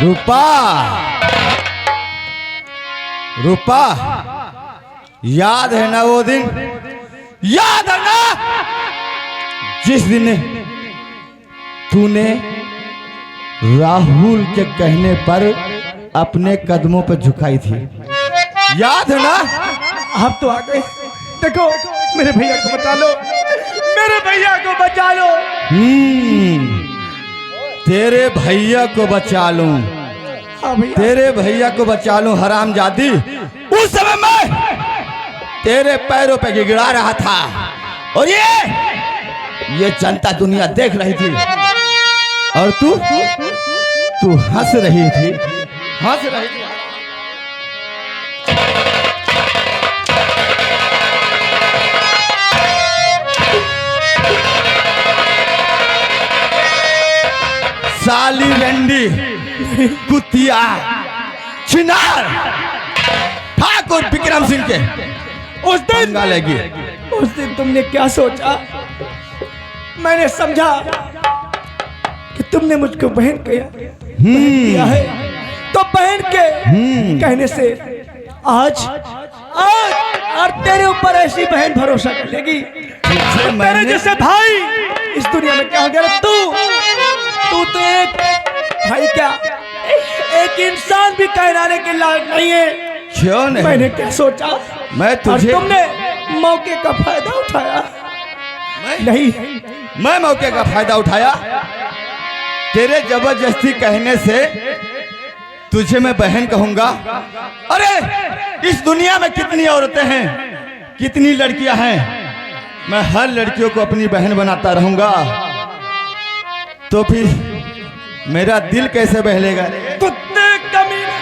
रूपा, रूपा, याद है ना वो दिन? याद है ना जिस दिन तूने राहुल के कहने पर अपने कदमों पर झुकाई थी? याद है ना? आप तो आ गए। देखो मेरे भैया को बचा लो, मेरे भैया को बचा लो। तेरे भैया को बचा लूं, हाँ भैया, तेरे भैया को बचा लूं हरामजादी। उस समय मैं तेरे पैरों पे गिड़गिड़ा रहा था और ये जनता दुनिया देख रही थी और तू हंस रही थी, हंस रही थी। साली रंडी कुतिया चिनार ठाकुर विक्रम सिंह के उस दिन लगी। उस दिन तुमने क्या सोचा? मैंने समझा कि तुमने मुझको बहन किया है, तो बहन के कहने से आज और तेरे ऊपर ऐसी बहन भरोसा कर लेगी। तेरे जैसे भाई इस दुनिया में क्या हो गया? तू तो एक भाई क्या, एक इंसान भी कहलाने के लायक नहीं है। क्यों नहीं? मैंने क्या सोचा? मैं तुझे, और तुमने मौके का फायदा उठाया। नहीं, मैं मौके का फायदा उठाया? तेरे जबरदस्ती कहने से तुझे मैं बहन कहूंगा? अरे इस दुनिया में कितनी औरतें हैं, कितनी लड़कियां हैं, मैं हर लड़कियों को अपनी बहन बनाता रहूंगा, तो फिर मेरा दिल कैसे बहलेगा? कुत्ते कमीने!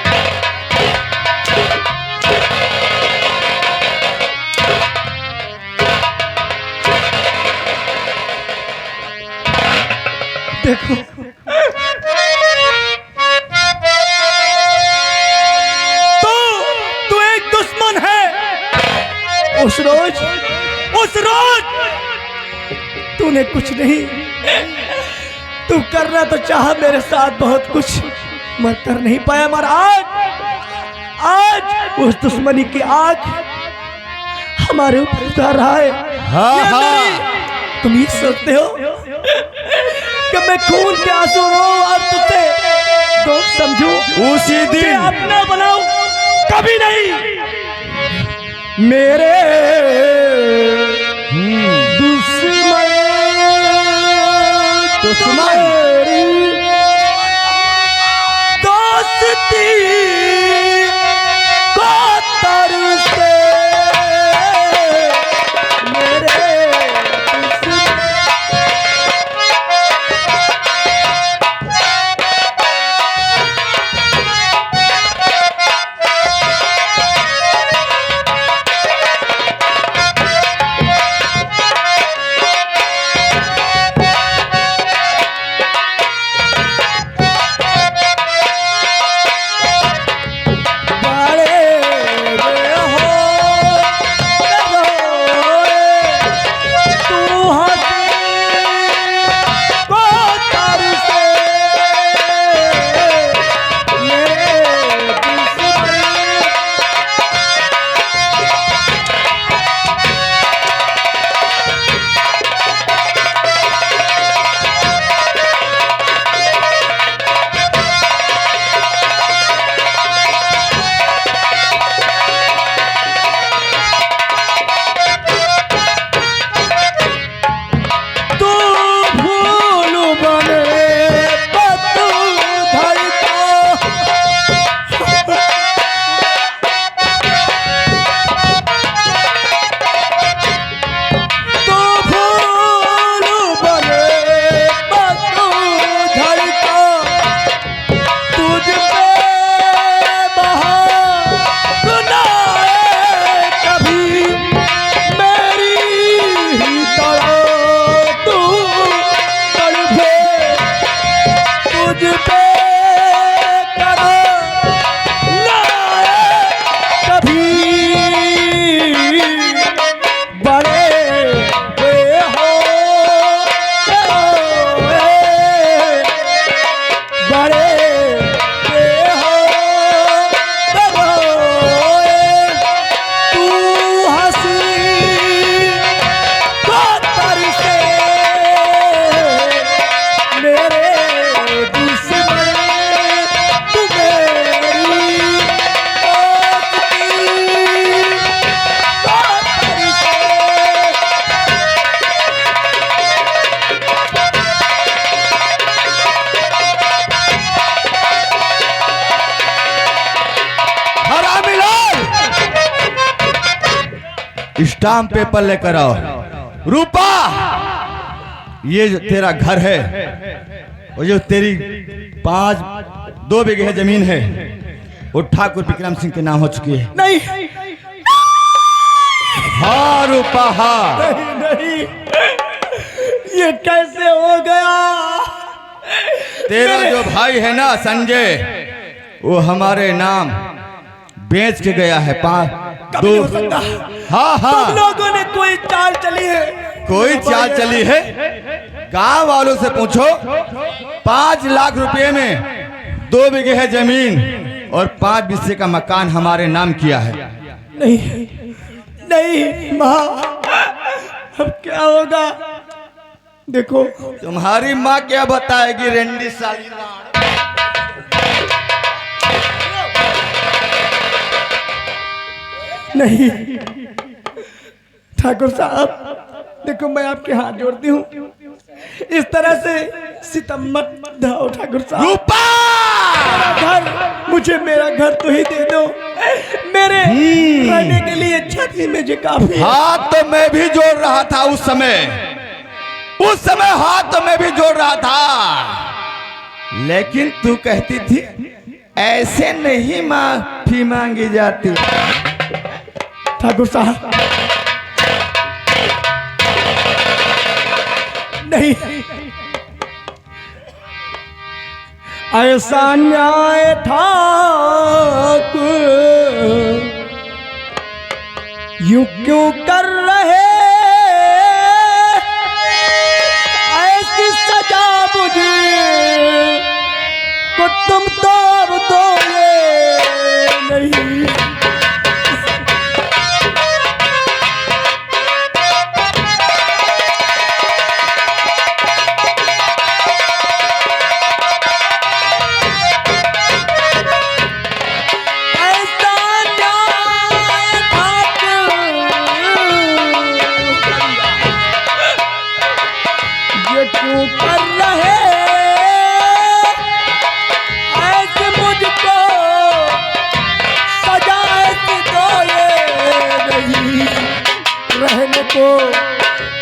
देखो तू एक दुश्मन है। उस रोज तूने कुछ नहीं, तू करना तो चाहा मेरे साथ बहुत कुछ, मैं कर नहीं पाया। मगर आज उस दुश्मनी की आग हमारे ऊपर उतार रहा है। तुम ये सोचते हो कि मैं खून के आंसू रो और तुझसे दोस्त समझूं, उसी दिन अपना बनाऊं? कभी नहीं। मेरे दुश्मन दोस्ती को तरसे मेरे स्टाम्प पेपर लेकर आओ। रूपा, ये जो तेरा घर है और जो तेरी 2 बीघे जमीन है वो ठाकुर विक्रम सिंह के नाम हो चुकी है। नहीं हाँ रूपा हाँ। नहीं नहीं, ये कैसे हो गया? तेरा जो भाई है ना संजय, वो हमारे नाम बेच के गया है। कभी नहीं हो सकता। हाँ तुम हाँ, लोगों ने कोई चाल चली है। कोई चाल चली है? गांव वालों से पूछो। 5 लाख रुपए में 2 बीघे है जमीन और 5 बिस्से का मकान हमारे नाम किया है। नहीं नहीं माँ, अब क्या होगा? देखो तुम्हारी माँ क्या बताएगी रेंडी साली? नहीं ठाकुर साहब, देखो मैं आपके हाथ जोड़ती हूँ, इस तरह से सितम मत ढाओ ठाकुर साहब। रूपा, घर, मुझे मेरा घर तो ही दे दो। मेरे रहने के लिए छत ही मुझे काफी है। हाथ तो मैं भी जोड़ रहा था उस समय हाथ तो मैं भी जोड़ रहा था, लेकिन तू कहती थी ऐसे नहीं माफी मांगी जाती। ठाकुर साहब नहीं, ऐसा न्याय ठाकुर यूं क्यों कर रहे? ऐसी सजा मुझे को तुम तो दोगे नहीं।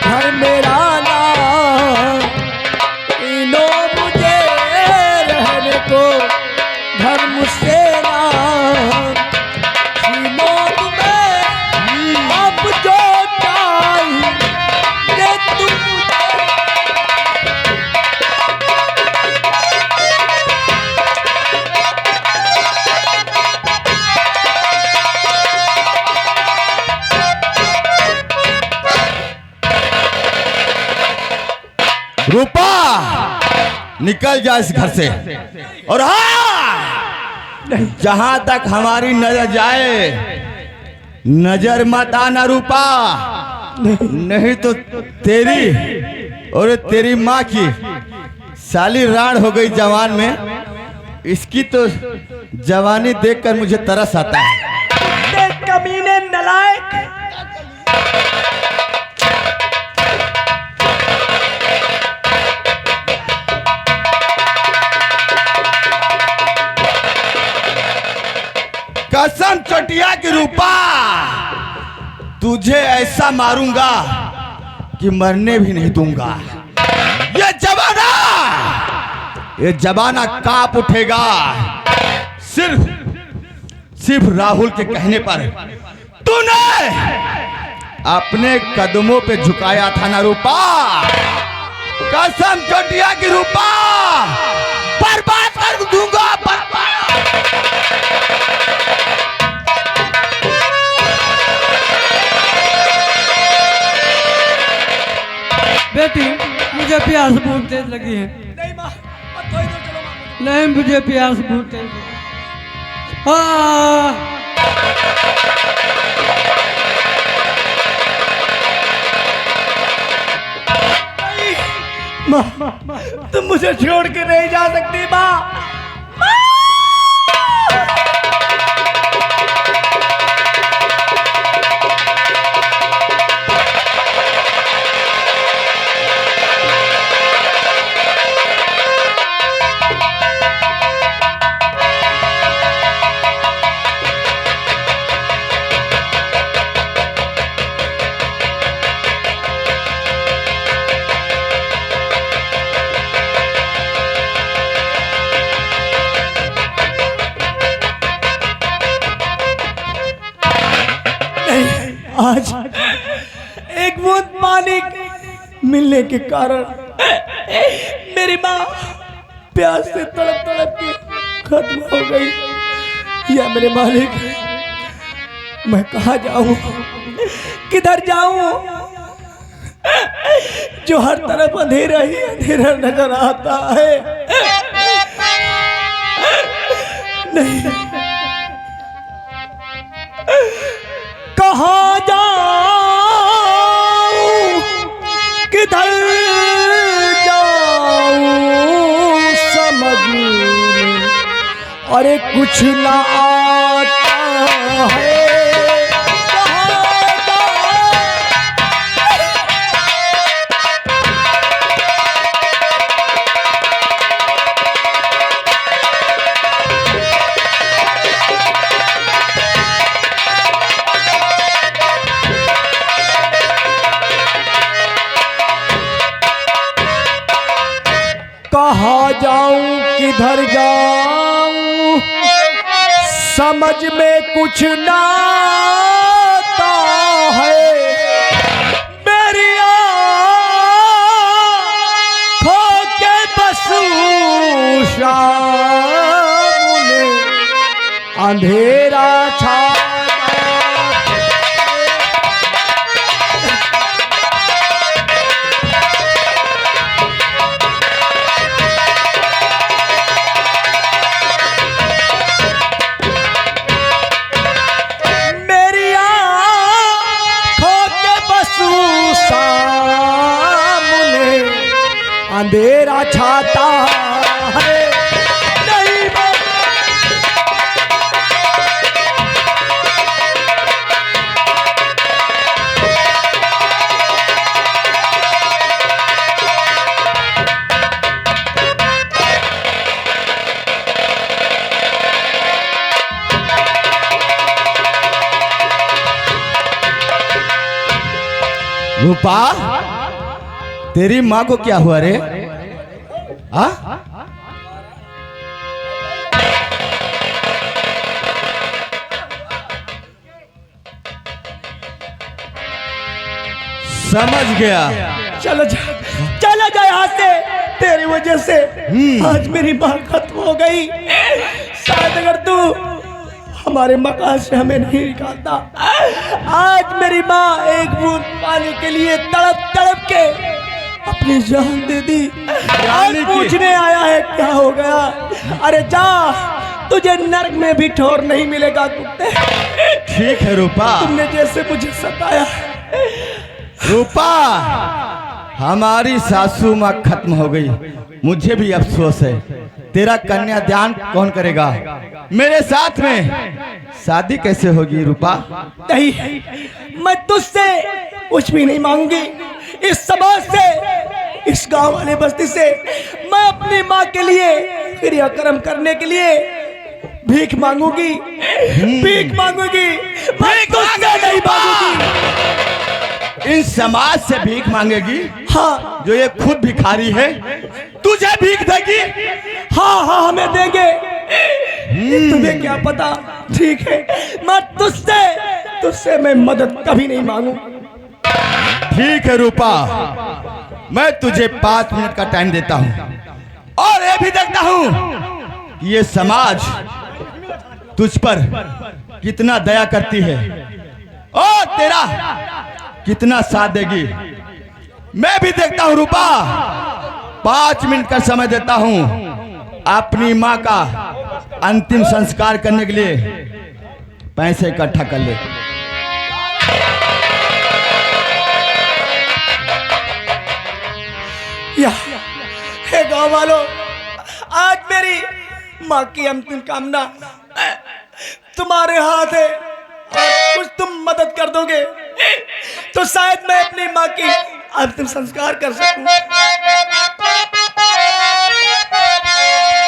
घर मेरा ना इनो, मुझे रहने को घर मुझसे ना इनो, तुम्हें अब जो चाहिए तुम। रूपा, निकल जा इस घर से। और हाँ, जहां तक हमारी नजर जाए नजर मत आना रूपा, नहीं तो तेरी और तेरी माँ की साली राण हो गई जवान में। इसकी तो जवानी देखकर मुझे तरस आता है। कमीने नलायक, कसम चटिया की रूपा, तुझे ऐसा मारूंगा कि मरने भी नहीं दूंगा। ये जमाना कांप उठेगा सिर्फ राहुल के कहने पर। तूने अपने कदमों पे झुकाया था ना रूपा। कसम चटिया की रूपा, बर्बाद कर दूंगा, बर्बाद। बेटी, मुझे प्यास बहुत तेज लगी है। नहीं माँ, अब थोड़ी देर चलो माँ। नहीं, मुझे प्यास बहुत तेज लगी। माँ, तुम मुझे छोड़ के नहीं जा सकती माँ। आज एक बूंद पानी मिलने के कारण मेरी माँ प्यास से तड़प तड़प के खत्म हो गई। या मेरे मालिक, मैं कहाँ जाऊं, किधर जाऊं, जो हर तरफ अंधेरा ही अंधेरा नजर आता है। नहीं, कहाँ जाऊं, किधर जाऊं, समझ अरे कुछ ना आता है। कहाँ जाऊं, किधर जाऊं, समझ में कुछ ना आता है। मेरी आँखों के बसू सामने अंधेरा छा अंधेरा छाता है। नहीं रूपा, तेरी माँ को क्या हुआ रे? आ? समझ गया। चलो जा, चला जा यहाँ से। तेरी वजह से आज मेरी माँ खत्म हो गई। शायद अगर तू हमारे मकान से हमें नहीं निकालता, आज मेरी माँ एक बूंद पानी के लिए तड़प तड़प के अपनी जान दे दी। आज पूछने आया है क्या हो गया। अरे जा, तुझे नर्क में भी ठोर नहीं मिलेगा कुत्ते। ठीक है रूपा, तुमने जैसे मुझे सताया। रूपा, हमारी सासू माँ खत्म हो गई, मुझे भी अफसोस है। तेरा कन्यादान कौन करेगा? मेरे साथ में शादी कैसे होगी रूपा? नहीं, मैं तुझसे कुछ भी नहीं मांगूंगी। इस समाज से, इस गांव वाले बस्ती से मैं अपनी माँ के लिए क्रियाक्रम करने के लिए भीख मांगूंगी। भीख मांगूंगी, मैं तुझसे नहीं मांगूंगी। इन समाज से भीख मांगेगी? हाँ, जो ये खुद भिखारी है, तुझे भीख देगी? हाँ हाँ, हमें देंगे। तुम्हें क्या पता। ठीक है, मैं तुझसे मैं मदद कभी नहीं मांगू। ठीक है रूपा, मैं तुझे 5 मिनट का टाइम देता हूँ और ये भी देखता हूँ कि ये समाज तुझ पर कितना दया करती है और तेरा कितना साथ देगी। मैं भी देखता हूँ रूपा। 5 मिनट का समय देता हूँ अपनी माँ का अंतिम संस्कार करने के लिए। पैसे इकट्ठा कर ले। हे गाँव वालों, आज मेरी माँ की अंतिम कामना तुम्हारे हाथ है और कुछ तुम मदद कर दोगे तो शायद मैं अपनी माँ की अंतिम संस्कार कर सकूं।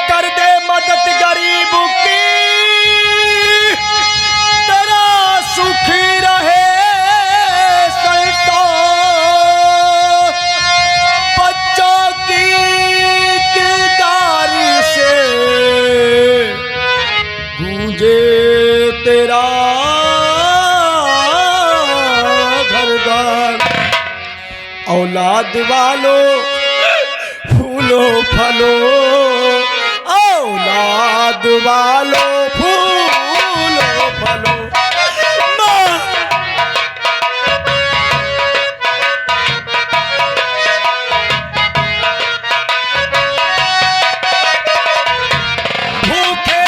कर दे मदद गरीबों की, तेरा सुखी रहे संसार। बच्चों की किलकारी से गूंजे तेरा औलाद वालो फूलो फलो, औलाद वालो फूलो फलो। माँ भूखे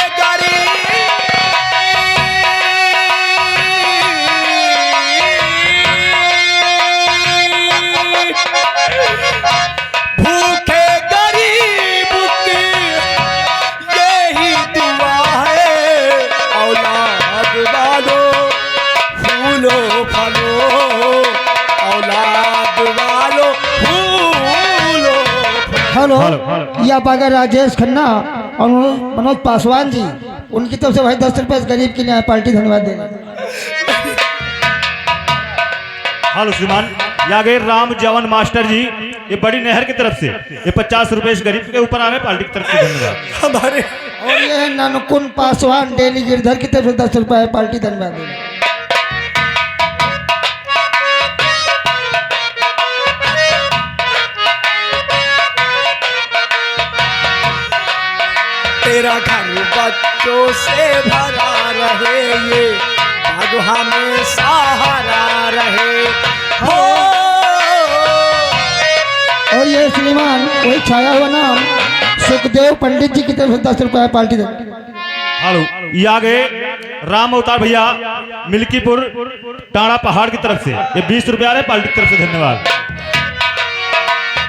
भूखे गरीब की यही दुआ है, औलाद वालो फूलो फलो, औलाद वालो फूलो फलो। हेलो, ये आप अगर राजेश खन्ना और मनोज पासवान जी, उनकी तरफ से भाई 10 रुपए गरीब की न्याय पार्टी धन्यवाद देगा। हेलो श्रीमान, यहाँ गए राम जवन मास्टर जी, ये बड़ी नहर की तरफ से ये 50 रुपए इस गरीब के ऊपर आ रहे, पार्टी की तरफ से धन्यवाद। हमारे और ये है नानकुन पासवान डेली गिरधर की तरफ से 10 रुपए पार्टी धन्यवाद देगा। तेरा घर बच्चों से भरा रहे, ये भाग हमें सहारा रहे हो। और ये श्रीमान वही छाया हुआ नाम सुखदेव पंडित जी की तरफ से 10 रुपए पार्टी धन्यवाद। हेलो, ये आ गए राम अवतार भैया मिल्कीपुर टाड़ा पहाड़ की तरफ से ये 20 रुपए आ रहे, पार्टी की तरफ से धन्यवाद।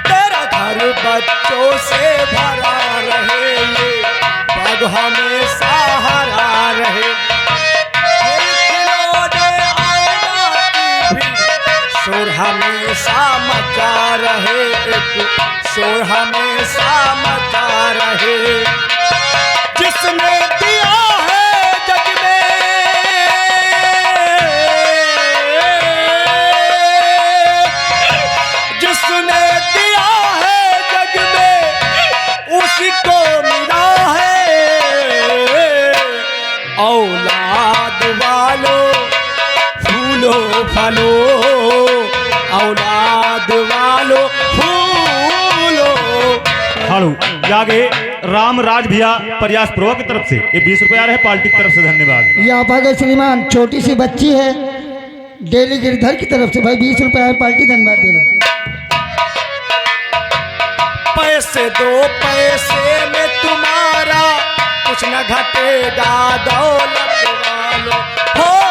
तेरा घर बच्चों से भरा रहे, ये भाग हमें सहारा रहे। शोर हमेशा मचा रहे, एक शोर हमेशा मचा रहे। जिसने दिया है जग में, जिसने दिया है जग में, उसी को मिला है। औलाद वालो फूलो फलो, औलाद वालो फूलो। हेलो, यहाँ गए राम राज भैया प्रयास प्रो की तरफ से ये 20 रुपए आ रहे, पार्टी की तरफ से धन्यवाद। ये आप आगे श्रीमान छोटी सी बच्ची है डेली गिरधर की तरफ से भाई 20 रुपए पार्टी धन्यवाद देगा। पैसे दो पैसे में तुम्हारा कुछ न घटेगा, दौलत वालो हो।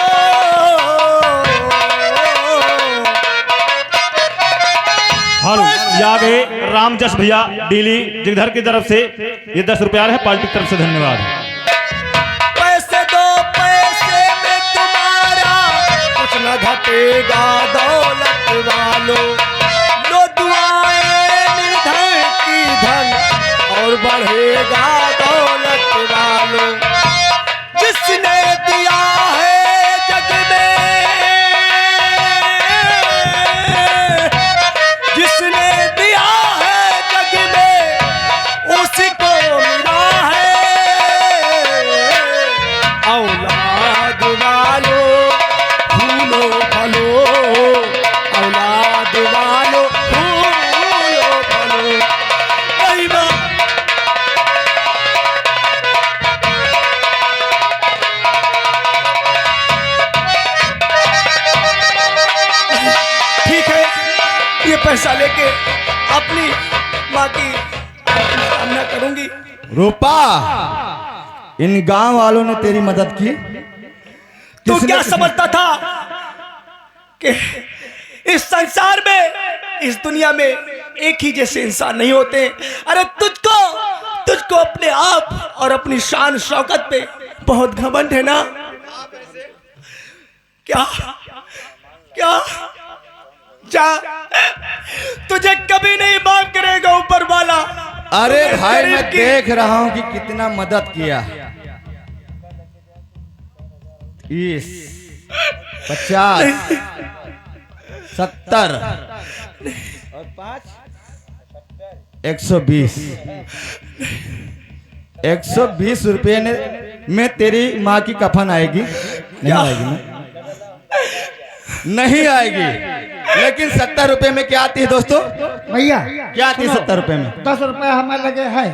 हेलो, यहाँ गए राम जस भैया दिल्ली जिगधर की तरफ से ये 10 रुपए आ रहे, पार्टी की तरफ से धन्यवाद। पैसे दो पैसे में तुम्हारा कुछ न घटेगा, दौलत वालो। लो दुआएं निर्धन की धन और बढ़ेगा, दौलत वालो। जिसने दिया है जग में, जिसने दिया है जग में, उसी को मिला है। औलाद वालो फूलो फलो, औलाद वालो फूलो फलो। वही बात। ठीक है, ये पैसा लेके अपनी माँ की कामना करूंगी। रूपा, इन गांव वालों ने तेरी मदद की। तू किसने- क्या समझता था कि इस संसार में, इस दुनिया में एक ही जैसे इंसान नहीं होते? अरे तुझको तुझको अपने आप और अपनी शान शौकत पे बहुत घमंड है ना? क्या क्या जा, तुझे कभी नहीं माफ करेगा ऊपर वाला। अरे तूने भाई, गरीब मैं की- देख रहा हूं कि कितना मदद किया। 30, 50, 70 और 5, 120। 120 रुपये में तेरी माँ की कफन आएगी? नहीं आएगी ना? नहीं आएगी। लेकिन 70 रुपए में क्या आती है दोस्तों? भैया क्या आती है 70 रुपए में? 10 रुपए हमें लगे है,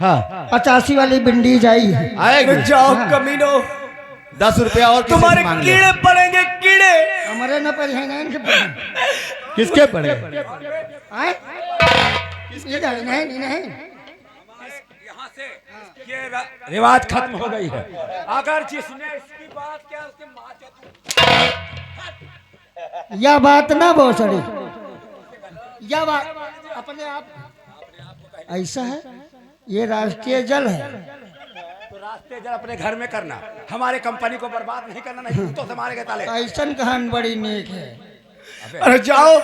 हाँ 85 वाली भिंडी जाई है। आएगी। जाओ कमीनो, 10 रुपया और किसी से तुम्हारे मांग ले। कीड़े पड़ेंगे कीड़े। हमारे न पर है ना इनके पर। किसके पड़े? आए? ये जाए नहीं नहीं ये रिवाज खत्म हो गई है। अगर जिसने इसकी बात किया उसके माँ यह बात ना बहुत सड़ी, यह बात अपने आप ऐसा है, ये राष्ट्रीय जल है। तो रास्ते जल अपने घर में करना, हमारे कंपनी को बर्बाद नहीं करना, नहीं तो से मारेंगे ताले। ऐसन कहान बड़ी नेक है। अरे जाओ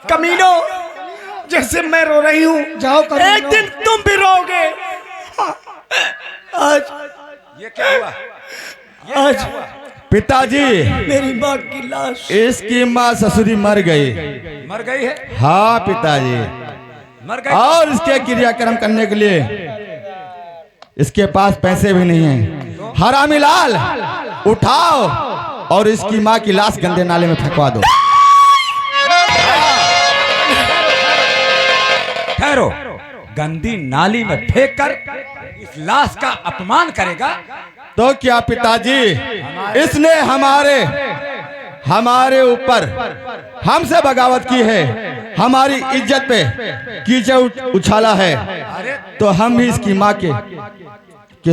कमीनो, जैसे मैं रो रही हूँ जाओ कमीनो। एक दिन तुम भी रोगे। आज ये क्या हुआ? आज पिताजी, मेरी माँ की लाश। इसकी माँ ससुरी मर गई। मर गई है? हाँ पिताजी, मर गई। और इसके क्रियाक्रम करने के लिए इसके पास पैसे भी नहीं हैं। हरामी लाल, उठाओ और इसकी माँ की लाश गंदे नाले में फेंकवा दो। ठहरो, गंदी नाली में फेंक कर इस लाश का अपमान करेगा? तो क्या पिताजी, इसने हमारे ऊपर हमसे बगावत की है, हमारी इज्जत पे कीचड़ उछाला है, तो हम भी इसकी माँ के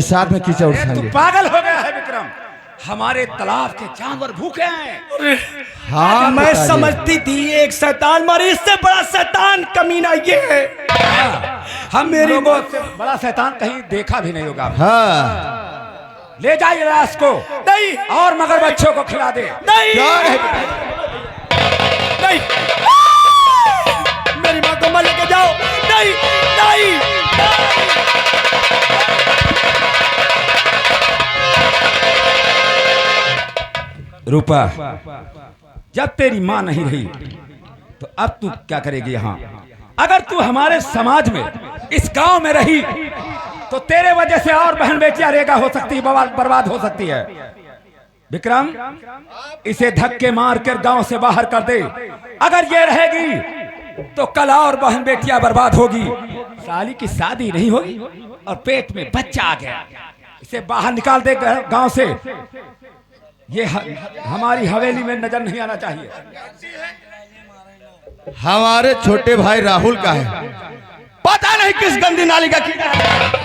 साथ में कीचड़ तू उछालेंगे। पागल हो गया है विक्रम, हमारे तालाब के जानवर भूखे हैं। हाँ मैं पिताजी। समझती थी एक शैतान मारी, इससे बड़ा शैतान कमीना ये है। हम मेरी मौत से बड़ा शैतान कहीं देखा भी नहीं होगा। हाँ ले जाइए लाश को, नहीं और मगरमच्छों को खिला दे। नहीं क्या है? नहीं, मेरी माँ को मत लेके जाओ। नहीं नहीं, रूपा, जब तेरी माँ नहीं रही तो अब तू क्या करेगी यहाँ? अगर तू हमारे समाज में, इस गांव में रही तो तेरे वजह से और बहन बेटियां रेगा हो सकती है, बर्बाद हो सकती है। विक्रम, इसे धक्के मार कर गांव से बाहर कर दे। अगर ये रहेगी तो कल और बहन बेटियां बर्बाद होगी। साली की शादी नहीं होगी और पेट में बच्चा आ गया, इसे बाहर निकाल दे गांव से। ये हमारी हवेली में नजर नहीं आना चाहिए। हमारे छोटे भाई राहुल का है, पता नहीं किस गंदी नाली का कीड़ा है।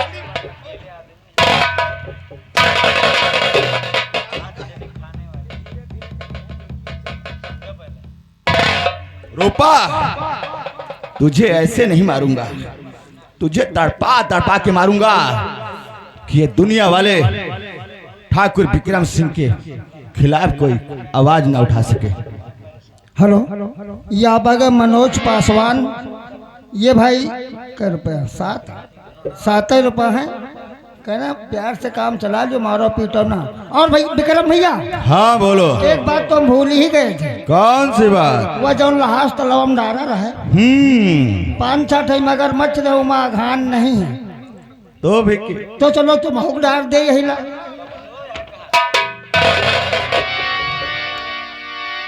रूपा, तुझे ऐसे नहीं मारूंगा, तुझे तड़पा तड़पा के मारूंगा कि ये दुनिया वाले ठाकुर विक्रम सिंह के खिलाफ कोई आवाज ना उठा सके। हेलो, ये आप आ गए मनोज पासवान। ये भाई क्या रुपया? 7 ही रुपया है। कहना प्यार से काम चला, जो मारो पीटो ना। और भाई विक्रम भैया, हाँ बोलो। एक बात तो हम भूल ही गए थे। कौन सी बात? वह जो लहास तलवम डारा रहे, 5-6 ठे मगर मच रहे, उमा घान नहीं है। तो भी तो चलो तुम हुक डाल दे यही ला।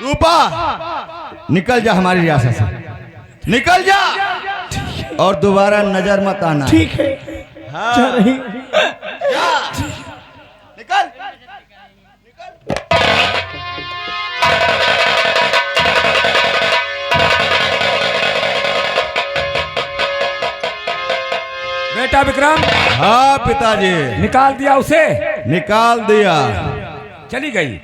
रूपा, निकल जा हमारी रियासत से, निकल जा और दोबारा नजर मत आना। ठीक है, जा रही। निकल। बेटा विक्रम, हाँ पिताजी, निकाल दिया उसे? निकाल दिया। चली गई।